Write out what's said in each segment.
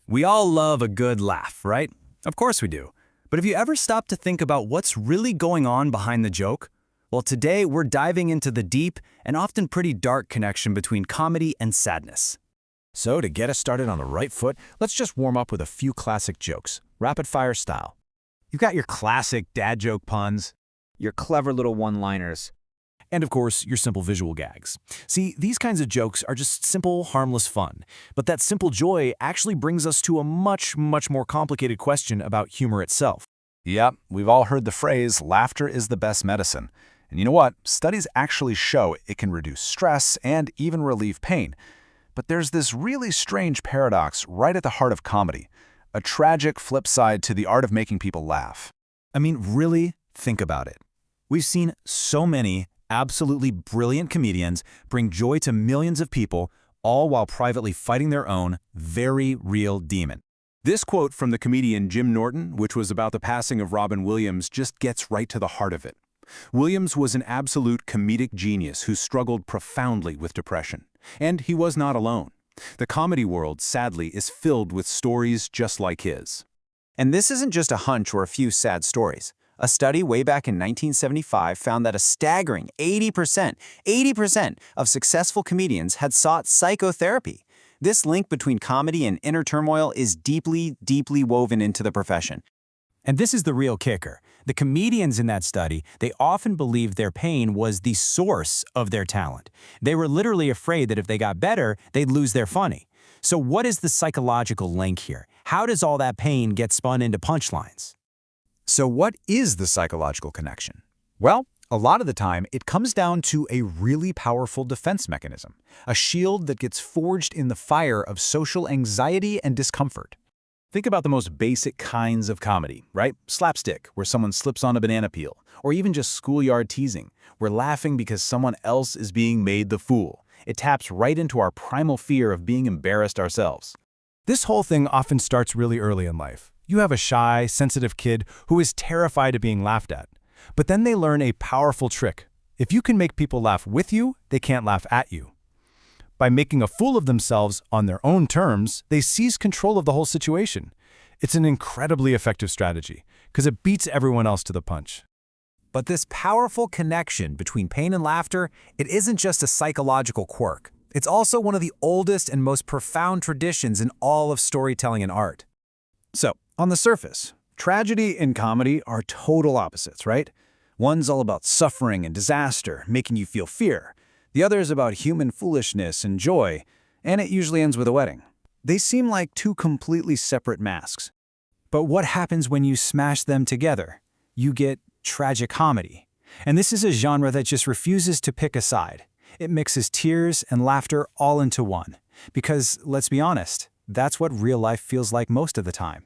We all love a good laugh, right? Of course we do. But have you ever stopped to think about what's really going on behind the joke? Well, today we're diving into the deep and often pretty dark connection between comedy and sadness. So to get us started on the right foot, let's just warm up with a few classic jokes, rapid-fire style. You've got your classic dad joke puns, your clever little one-liners, And of course, your simple visual gags. See, these kinds of jokes are just simple, harmless fun. But that simple joy actually brings us to a much more complicated question about humor itself. Yep, we've all heard the phrase, laughter is the best medicine. And you know what? Studies actually show it can reduce stress and even relieve pain. But there's this really strange paradox right at the heart of comedy, a tragic flip side to the art of making people laugh. I mean, really think about it. We've seen so many absolutely brilliant comedians bring joy to millions of people, all while privately fighting their own very real demon. This quote from the comedian Jim Norton, which was about the passing of Robin Williams, just gets right to the heart of it. Williams was an absolute comedic genius who struggled profoundly with depression. And he was not alone. The comedy world, sadly, is filled with stories just like his. And this isn't just a hunch or a few sad stories. A study way back in 1975 found that a staggering 80% of successful comedians had sought psychotherapy. This link between comedy and inner turmoil is deeply woven into the profession. and this is the real kicker. The comedians in that study, they often believed their pain was the source of their talent. They were literally afraid that if they got better, they'd lose their funny. So what is the psychological link here? How does all that pain get spun into punchlines? So what is the psychological connection? Well, a lot of the time, it comes down to a really powerful defense mechanism, a shield that gets forged in the fire of social anxiety and discomfort. Think about the most basic kinds of comedy, right? Slapstick, where someone slips on a banana peel, or even just schoolyard teasing. We're laughing because someone else is being made the fool. It taps right into our primal fear of being embarrassed ourselves. This whole thing often starts really early in life. You have a shy, sensitive kid who is terrified of being laughed at. But then they learn a powerful trick. If you can make people laugh with you, they can't laugh at you. By making a fool of themselves on their own terms, they seize control of the whole situation. It's an incredibly effective strategy, because it beats everyone else to the punch. But this powerful connection between pain and laughter, it isn't just a psychological quirk. It's also one of the oldest and most profound traditions in all of storytelling and art. So, on the surface, tragedy and comedy are total opposites, right? One's all about suffering and disaster, making you feel fear. The other is about human foolishness and joy, and it usually ends with a wedding. They seem like two completely separate masks. But what happens when you smash them together? You get tragicomedy. And this is a genre that just refuses to pick a side. It mixes tears and laughter all into one. Because, let's be honest, that's what real life feels like most of the time.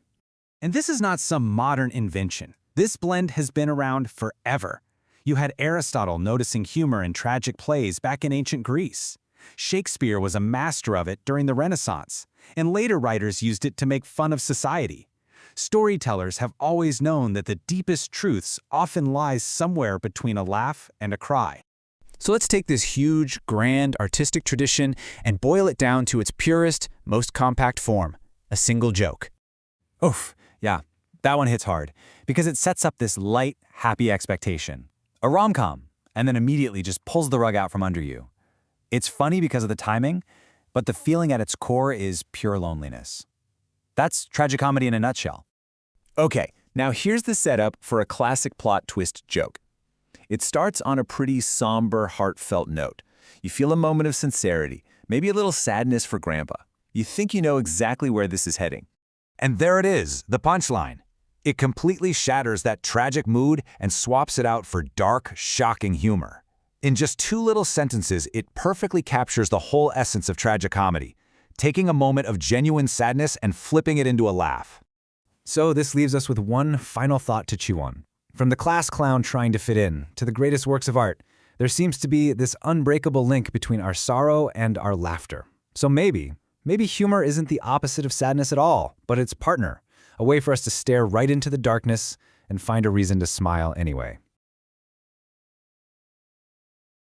And this is not some modern invention. This blend has been around forever. You had Aristotle noticing humor in tragic plays back in ancient Greece. Shakespeare was a master of it during the Renaissance, and later writers used it to make fun of society. Storytellers have always known that the deepest truths often lies somewhere between a laugh and a cry. So let's take this huge, grand, artistic tradition and boil it down to its purest, most compact form, a single joke. Oof, yeah, that one hits hard, because it sets up this light, happy expectation. A rom-com, and then immediately just pulls the rug out from under you. It's funny because of the timing, but the feeling at its core is pure loneliness. That's tragicomedy in a nutshell. Okay, now here's the setup for a classic plot twist joke. It starts on a pretty somber, heartfelt note. You feel a moment of sincerity, maybe a little sadness for Grandpa. You think you know exactly where this is heading. And there it is, the punchline. It completely shatters that tragic mood and swaps it out for dark, shocking humor. In just two little sentences, it perfectly captures the whole essence of tragicomedy, taking a moment of genuine sadness and flipping it into a laugh. So this leaves us with one final thought to chew on. From the class clown trying to fit in to the greatest works of art, there seems to be this unbreakable link between our sorrow and our laughter. So maybe humor isn't the opposite of sadness at all, but its partner, a way for us to stare right into the darkness and find a reason to smile anyway.